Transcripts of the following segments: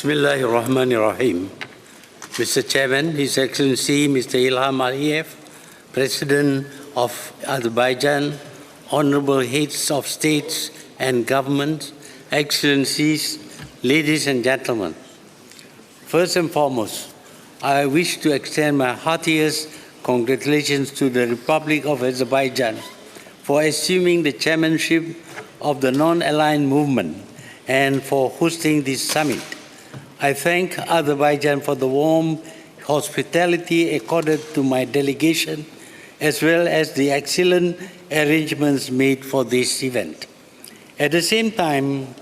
Bismillahirrahmanirrahim. Mr. Chairman, His Excellency Mr. Ilham Aliyev, President of Azerbaijan, Honorable Heads of States and Governments, Excellencies, ladies and gentlemen. First and foremost, I wish to extend my heartiest congratulations to the Republic of Azerbaijan for assuming the chairmanship of the non-aligned movement and for hosting this summit. I thank Azerbaijan for the warm hospitality accorded to my delegation, as well as the excellent arrangements made for this event. At the same time,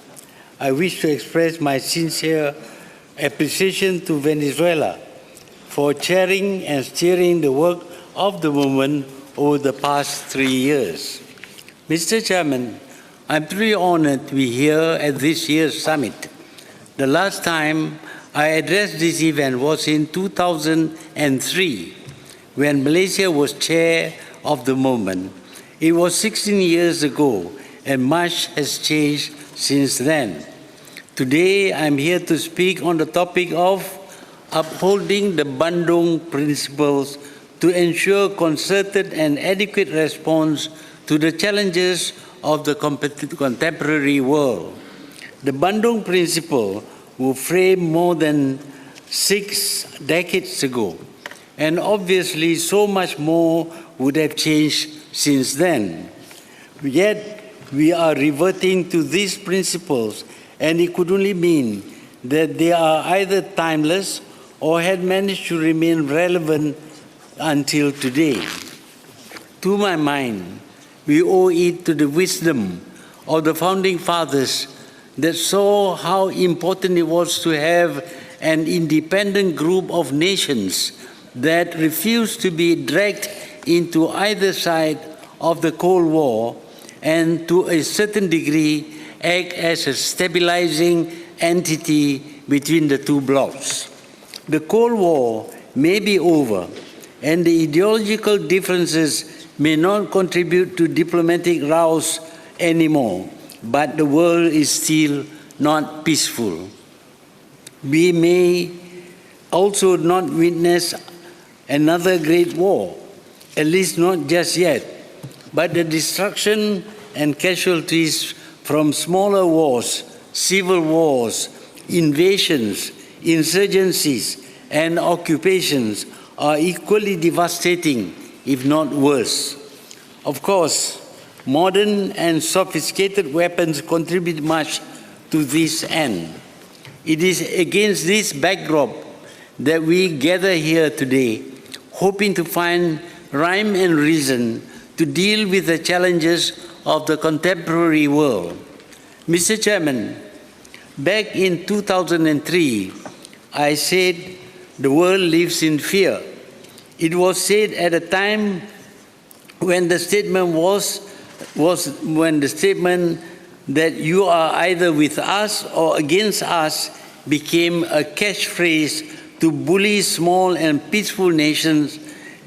I wish to express my sincere appreciation to Venezuela for chairing and steering the work of the movement over the past 3 years. Mr. Chairman, I'm truly honored to be here at this year's summit. The last time I addressed this event was in 2003, when Malaysia was chair of the movement. It was 16 years ago, and much has changed since then. Today, I'm here to speak on the topic of upholding the Bandung Principles to ensure concerted and adequate response to the challenges of the contemporary world. The Bandung Principle were framed more than 6 decades ago, and obviously so much more would have changed since then. Yet, we are reverting to these principles, and it could only mean that they are either timeless or had managed to remain relevant until today. To my mind, we owe it to the wisdom of the Founding Fathers that saw how important it was to have an independent group of nations that refused to be dragged into either side of the Cold War and to a certain degree act as a stabilizing entity between the two blocs. The Cold War may be over, and the ideological differences may not contribute to diplomatic rows anymore, but the world is still not peaceful. We may also not witness another great war, at least not just yet, but the destruction and casualties from smaller wars, civil wars, invasions, insurgencies, and occupations are equally devastating, if not worse. Of course, modern and sophisticated weapons contribute much to this end. It is against this backdrop that we gather here today, hoping to find rhyme and reason to deal with the challenges of the contemporary world. Mr. Chairman, back in 2003, I said the world lives in fear. It was said at a time when the statement was that you are either with us or against us became a catchphrase to bully small and peaceful nations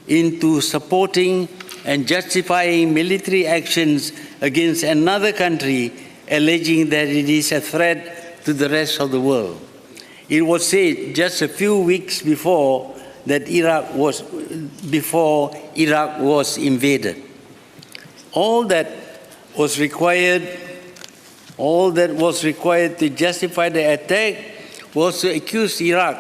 into supporting and justifying military actions against another country, alleging that it is a threat to the rest of the world. It was said just a few weeks before Iraq was invaded. All that was required to justify the attack was to accuse Iraq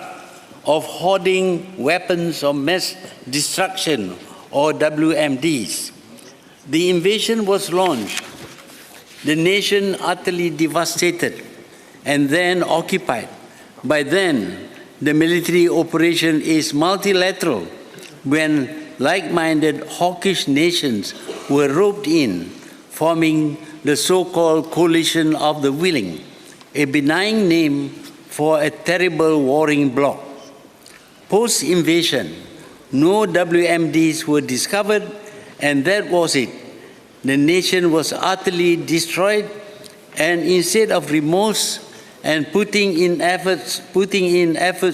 of hoarding weapons of mass destruction, or WMDs. The invasion was launched, the nation utterly devastated, and then occupied. By then, the military operation is multilateral when like-minded hawkish nations were roped in, forming the so-called coalition of the willing, a benign name for a terrible warring bloc. Post-invasion, no WMDs were discovered, and that was it. The nation was utterly destroyed, and instead of remorse and putting in efforts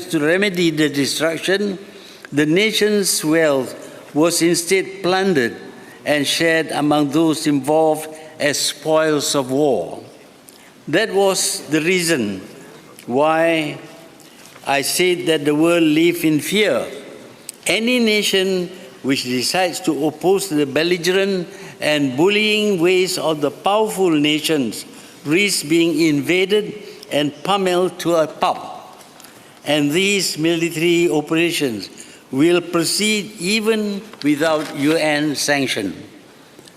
to remedy the destruction, the nation's wealth was instead plundered and shared among those involved as spoils of war. That was the reason why I said that the world lives in fear. Any nation which decides to oppose the belligerent and bullying ways of the powerful nations risks being invaded and pummeled to a pulp. And these military operations will proceed even without UN sanction.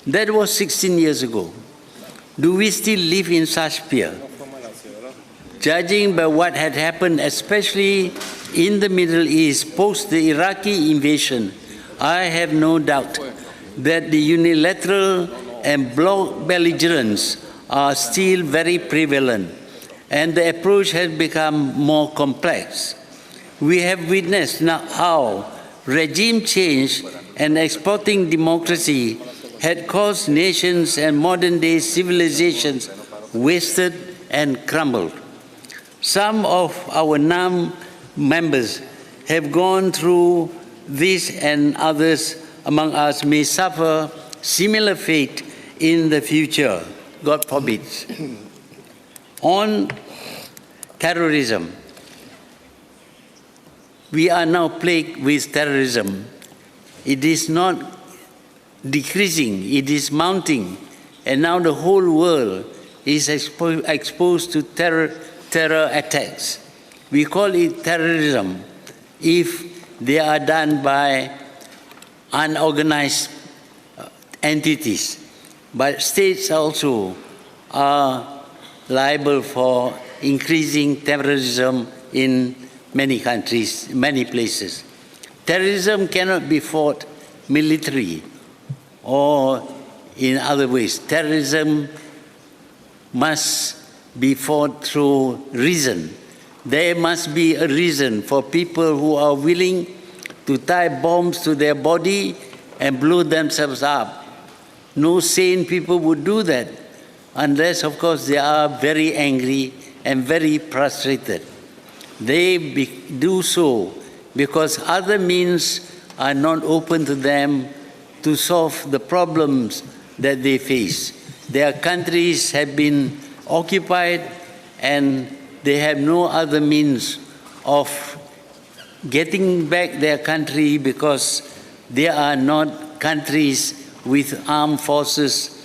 That was 16 years ago. Do we still live in such fear? Judging by what had happened, especially in the Middle East post the Iraqi invasion, I have no doubt that the unilateral and bloc belligerents are still very prevalent, and the approach has become more complex. We have witnessed now how regime change and exporting democracy had caused nations and modern-day civilizations wasted and crumbled. Some of our members have gone through this, and others among us may suffer similar fate in the future, God forbid. On terrorism, we are now plagued with terrorism. It is not decreasing, it is mounting, and now the whole world is exposed to terror attacks. We call it terrorism if they are done by unorganized entities. But states also are liable for increasing terrorism in many countries, many places. Terrorism cannot be fought militarily or in other ways. Terrorism must be fought through reason. There must be a reason for people who are willing to tie bombs to their body and blow themselves up. No sane people would do that, unless, of course, they are very angry and very frustrated. They do so because other means are not open to them to solve the problems that they face. Their countries have been occupied and they have no other means of getting back their country because they are not countries with armed forces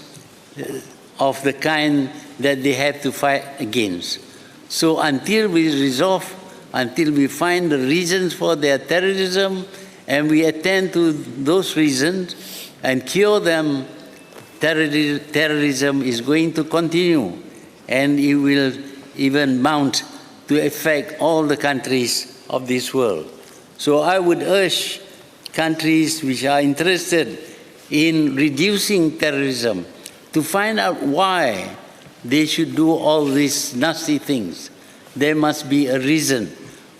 of the kind that they have to fight against. So until we until we find the reasons for their terrorism and we attend to those reasons and cure them, terrorism is going to continue, and it will even mount to affect all the countries of this world. So I would urge countries which are interested in reducing terrorism to find out why they should do all these nasty things. There must be a reason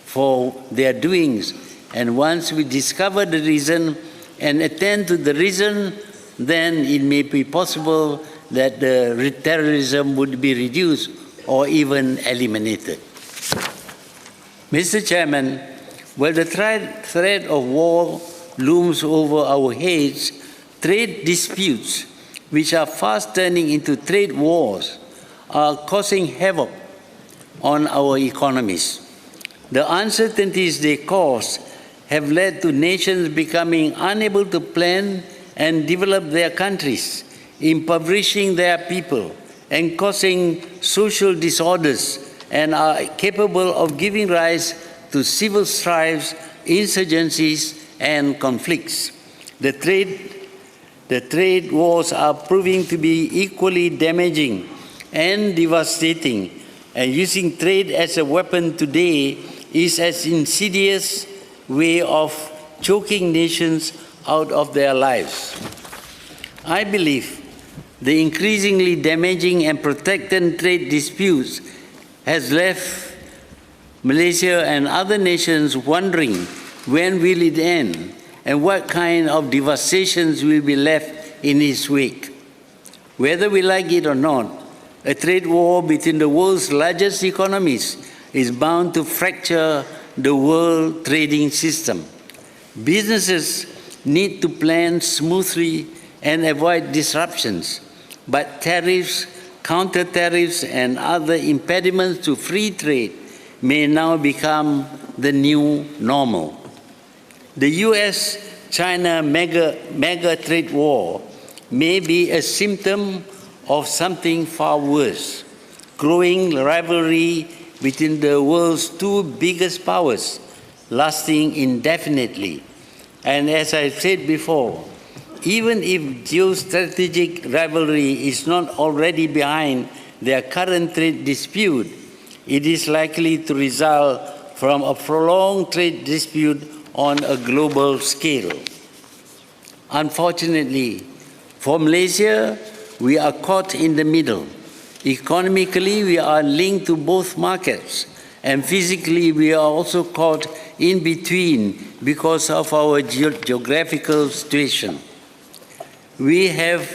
for their doings. And once we discover the reason and attend to the reason, then it may be possible that the terrorism would be reduced or even eliminated. Mr. Chairman, while the threat of war looms over our heads, trade disputes, which are fast turning into trade wars, are causing havoc on our economies. The uncertainties they cause have led to nations becoming unable to plan and develop their countries, impoverishing their people, and causing social disorders, and are capable of giving rise to civil strifes, insurgencies, and conflicts. The trade wars are proving to be equally damaging and devastating, and using trade as a weapon today is an insidious way of choking nations out of their lives. I believe the increasingly damaging and protracted trade disputes has left Malaysia and other nations wondering when will it end and what kind of devastations will be left in its wake. Whether we like it or not, a trade war between the world's largest economies is bound to fracture the world trading system. Businesses need to plan smoothly and avoid disruptions, but tariffs, counter-tariffs, and other impediments to free trade may now become the new normal. The US-China mega trade war may be a symptom of something far worse, growing rivalry between the world's two biggest powers, lasting indefinitely. And as I said before, even if geostrategic rivalry is not already behind their current trade dispute, it is likely to result from a prolonged trade dispute on a global scale. Unfortunately, for Malaysia, we are caught in the middle. Economically, we are linked to both markets, and physically, we are also caught in between because of our geographical situation. We have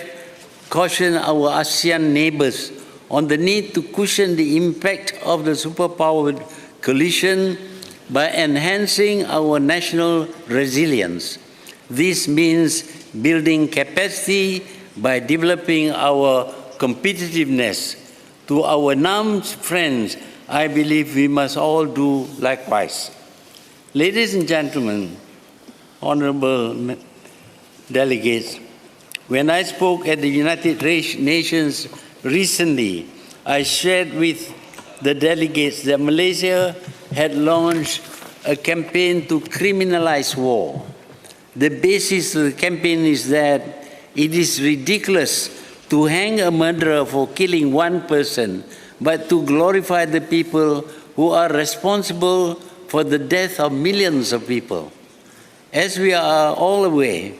cautioned our ASEAN neighbors on the need to cushion the impact of the superpower coalition by enhancing our national resilience. This means building capacity by developing our competitiveness. To our NAM friends, I believe we must all do likewise. Ladies and gentlemen, honorable delegates, when I spoke at the United Nations recently, I shared with the delegates that Malaysia had launched a campaign to criminalize war. The basis of the campaign is that it is ridiculous to hang a murderer for killing one person, but to glorify the people who are responsible for the death of millions of people. As we are all aware,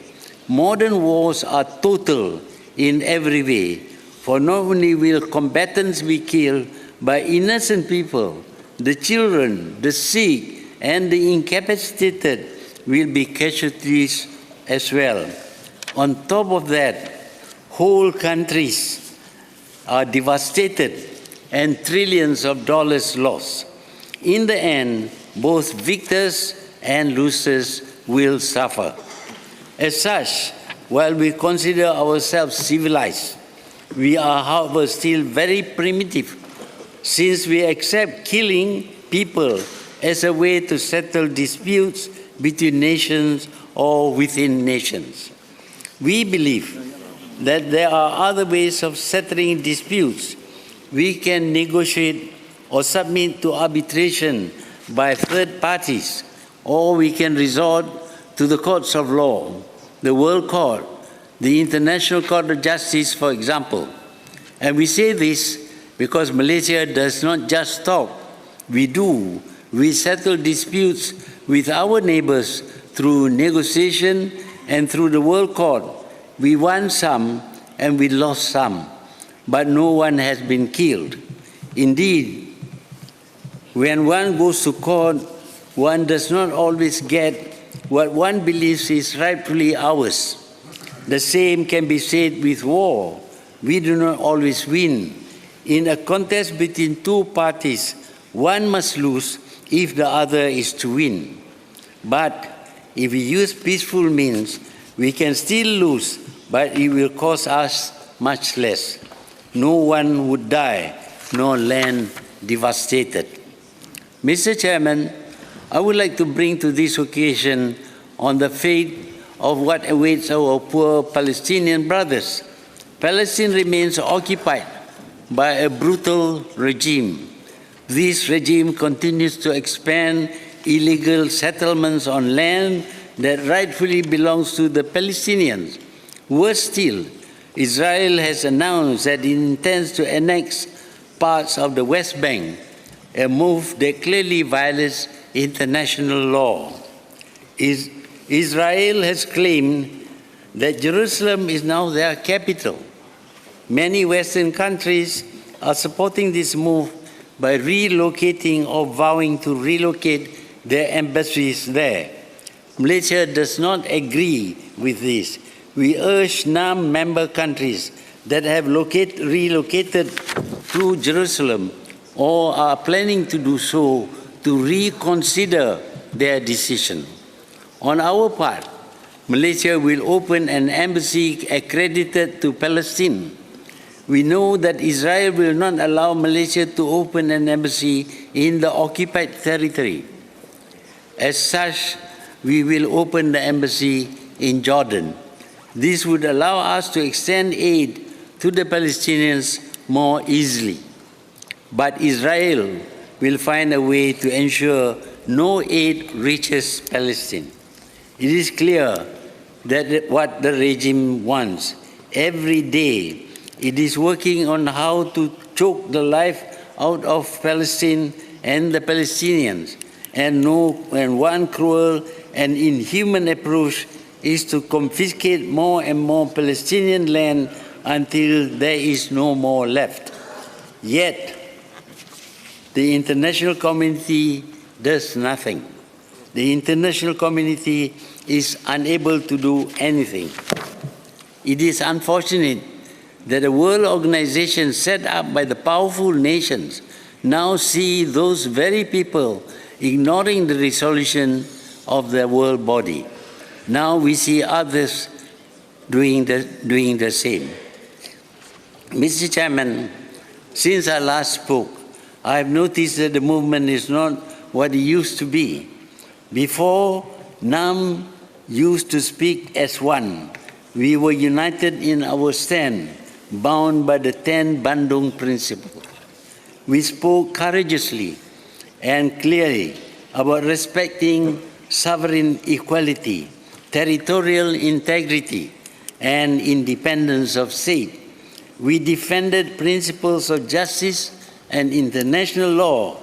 modern wars are total in every way, for not only will combatants be killed by innocent people, the children, the sick, and the incapacitated will be casualties as well. On top of that, whole countries are devastated and trillions of dollars lost. In the end, both victors and losers will suffer. As such, while we consider ourselves civilized, we are, however, still very primitive, since we accept killing people as a way to settle disputes between nations or within nations. We believe that there are other ways of settling disputes. We can negotiate or submit to arbitration by third parties, or we can resort to the courts of law, the World Court, the International Court of Justice, for example. And we say this because Malaysia does not just talk, we do. We settle disputes with our neighbors through negotiation and through the World Court. We won some and we lost some, but no one has been killed. Indeed, when one goes to court, one does not always get what one believes is rightfully ours. The same can be said with war. We do not always win. In a contest between two parties, one must lose if the other is to win. But if we use peaceful means, we can still lose, but it will cost us much less. No one would die, no land devastated. Mr. Chairman, I would like to bring to this occasion on the fate of what awaits our poor Palestinian brothers. Palestine remains occupied by a brutal regime. This regime continues to expand illegal settlements on land that rightfully belongs to the Palestinians. Worse still, Israel has announced that it intends to annex parts of the West Bank, a move that clearly violates international law. Israel has claimed that Jerusalem is now their capital. Many Western countries are supporting this move by relocating or vowing to relocate their embassies there. Malaysia does not agree with this. We urge NAM member countries that have relocated to Jerusalem or are planning to do so to reconsider their decision. On our part, Malaysia will open an embassy accredited to Palestine. We know that Israel will not allow Malaysia to open an embassy in the occupied territory. As such, we will open the embassy in Jordan. This would allow us to extend aid to the Palestinians more easily. But Israel will find a way to ensure no aid reaches Palestine. It is clear that what the regime wants. Every day, it is working on how to choke the life out of Palestine and the Palestinians. And one cruel and inhuman approach is to confiscate more and more Palestinian land until there is no more left. Yet, the international community does nothing. The international community is unable to do anything. It is unfortunate that a world organization set up by the powerful nations now see those very people ignoring the resolution of the world body. Now we see others doing the same. Mr. Chairman, since I last spoke, I have noticed that the movement is not what it used to be. Before, NAM used to speak as one. We were united in our stand, bound by the 10 Bandung Principles. We spoke courageously and clearly about respecting sovereign equality, territorial integrity, and independence of state. We defended principles of justice and international law.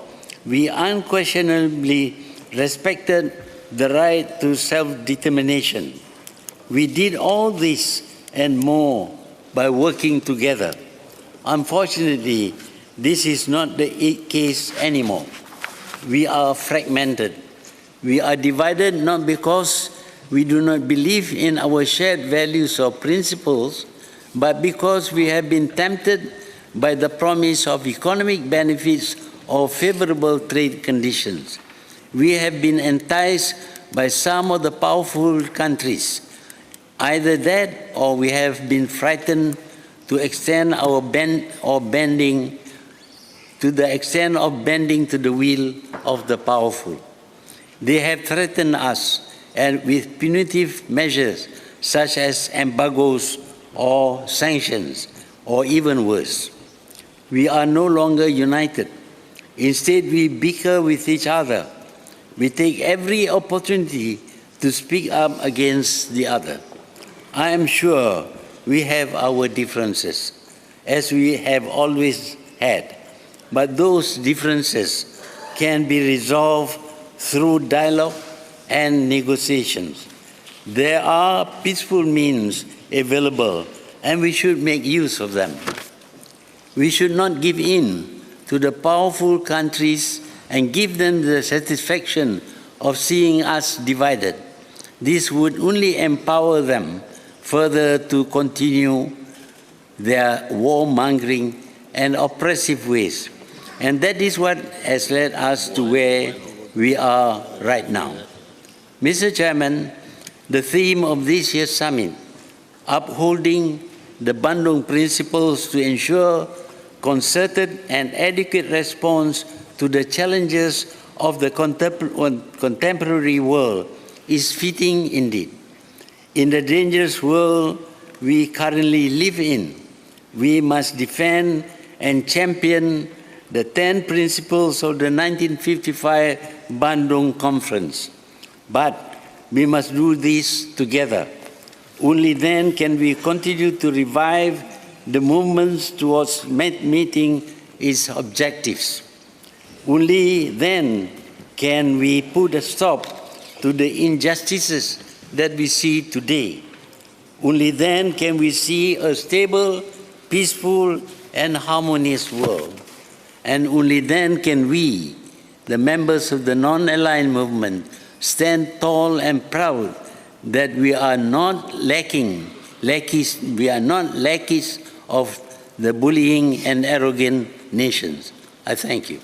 We unquestionably respected the right to self-determination. We did all this and more by working together. Unfortunately, this is not the case anymore. We are fragmented. We are divided not because we do not believe in our shared values or principles, but because we have been tempted by the promise of economic benefits or favorable trade conditions. We have been enticed by some of the powerful countries. Either that or we have been frightened to extend our bending to the extent of bending to the will of the powerful. They have threatened us and with punitive measures such as embargoes or sanctions, or even worse. We are no longer united. Instead, we bicker with each other. We take every opportunity to speak up against the other. I am sure we have our differences, as we have always had, but those differences can be resolved through dialogue and negotiations. There are peaceful means available, and we should make use of them. We should not give in to the powerful countries and give them the satisfaction of seeing us divided. This would only empower them further to continue their warmongering and oppressive ways. And that is what has led us to where we are right now. Mr. Chairman, the theme of this year's summit, upholding the Bandung Principles to ensure concerted and adequate response to the challenges of the contemporary world, is fitting indeed. In the dangerous world we currently live in, we must defend and champion the 10 principles of the 1955 Bandung Conference. But we must do this together. Only then can we continue to revive the movements towards meeting its objectives. Only then can we put a stop to the injustices that we see today. Only then can we see a stable, peaceful, and harmonious world. And only then can we, the members of the non-aligned movement, stand tall and proud that we are not lackeys of the bullying and arrogant nations. I thank you.